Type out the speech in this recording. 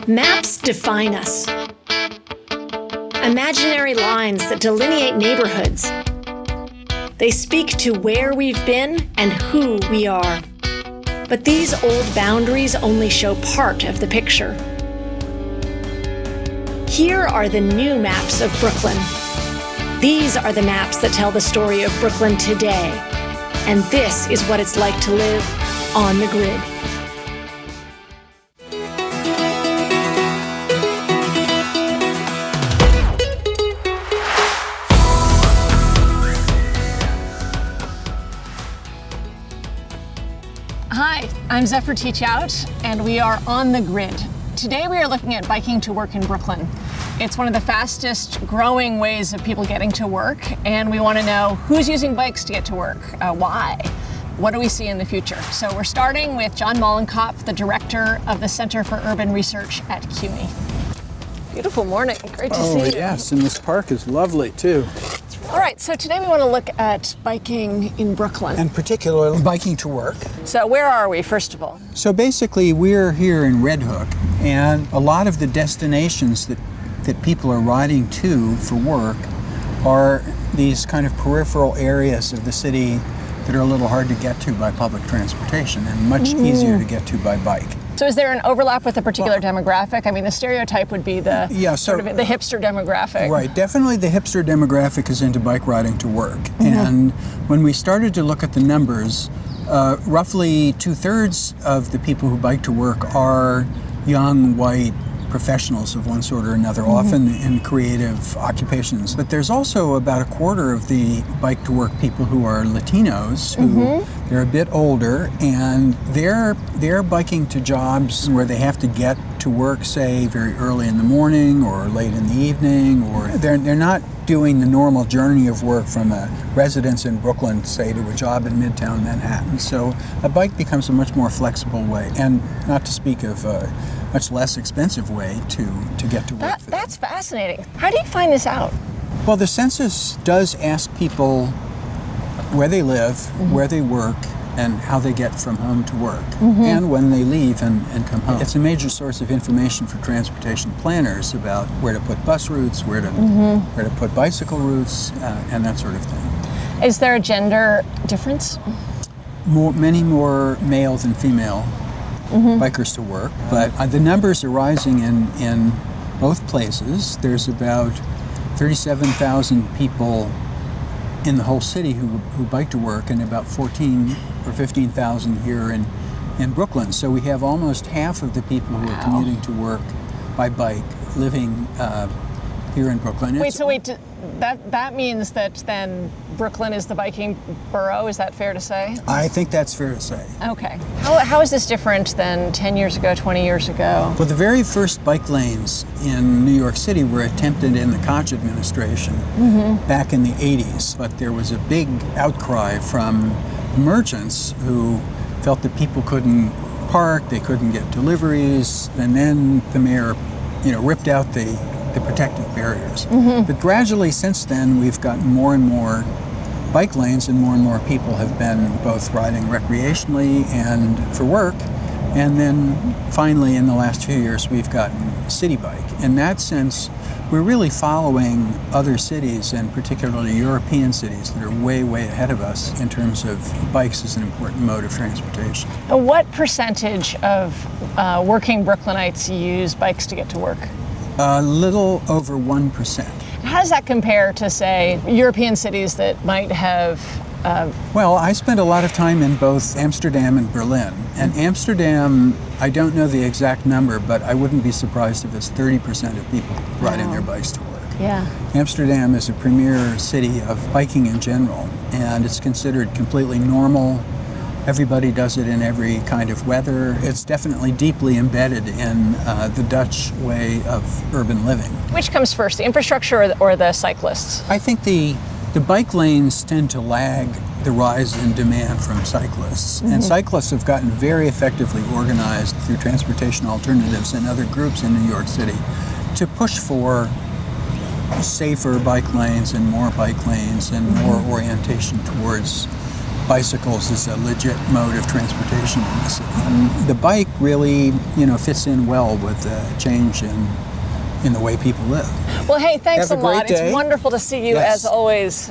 Maps define us. Imaginary lines that delineate neighborhoods. They speak to where we've been and who we are. But these old boundaries only show part of the picture. Here are the new maps of Brooklyn. These are the maps that tell the story of Brooklyn today. And this is what it's like to live on the grid. Hi, I'm Zephyr Teachout, and we are on the grid. Today we are looking at biking to work in Brooklyn. It's one of the fastest growing ways of people getting to work, and we want to know who's using bikes to get to work, why, what do we see in the future? So we're starting with John Mollenkopf, the director of the Center for Urban Research at CUNY. Beautiful morning, great to see you. Oh yes, and this park is lovely too. All right, so today we want to look at biking in Brooklyn. And particularly biking to work. So where are we, first of all? So basically we're here in Red Hook, and a lot of the destinations that people are riding to for work are these kind of peripheral areas of the city that are a little hard to get to by public transportation and much easier to get to by bike. So is there an overlap with a particular demographic? I mean, the stereotype would be the sort of the hipster demographic. Right, definitely the hipster demographic is into bike riding to work. And when we started to look at the numbers, roughly 2/3 of the people who bike to work are young, white professionals of one sort or another, often in creative occupations. But there's also about a quarter of the bike to work people who are Latinos, who they're a bit older, and they're biking to jobs where they have to get to work, say, very early in the morning or late in the evening, or they're not doing the normal journey of work from a residence in Brooklyn, say, to a job in Midtown Manhattan. So a bike becomes a much more flexible way, and not to speak of a much less expensive way to get to work. That's fascinating. How do you find this out? Well, the census does ask people where they live, where they work, and how they get from home to work, and when they leave and come home. It's a major source of information for transportation planners about where to put bus routes, where to put bicycle routes, and that sort of thing. Is there a gender difference? Many more male than female bikers to work, but the numbers are rising in both places. There's about 37,000 people in the whole city who bike to work, and about 14 or 15,000 here in Brooklyn. So we have almost half of the people who are commuting to work by bike living here in Brooklyn. That means that then Brooklyn is the biking borough, is that fair to say? I think that's fair to say. Okay. How is this different than 10 years ago, 20 years ago? Well, the very first bike lanes in New York City were attempted in the Koch administration back in the 80s, but there was a big outcry from merchants who felt that people couldn't park, they couldn't get deliveries, and then the mayor, ripped out the protective barriers. But gradually since then, we've gotten more and more bike lanes, and more people have been both riding recreationally and for work. And then finally, in the last few years, we've gotten City Bike. In that sense, we're really following other cities, and particularly European cities, that are way, way ahead of us in terms of bikes as an important mode of transportation. What percentage of working Brooklynites use bikes to get to work? A little over 1%. How does that compare to, say, European cities that might have... Well, I spent a lot of time in both Amsterdam and Berlin. And Amsterdam, I don't know the exact number, but I wouldn't be surprised if it's 30% of people riding their bikes to work. Yeah. Amsterdam is a premier city of biking in general, and it's considered completely normal. Everybody does it in every kind of weather. It's definitely deeply embedded in the Dutch way of urban living. Which comes first, the infrastructure or the cyclists? I think the bike lanes tend to lag the rise in demand from cyclists. And cyclists have gotten very effectively organized through transportation alternatives and other groups in New York City to push for safer bike lanes and more bike lanes and more orientation towards bicycles as a legit mode of transportation in the city. And the bike really, fits in well with the change in the way people live. Well, hey, thanks Have a a great lot. day. It's wonderful to see you Yes. as always.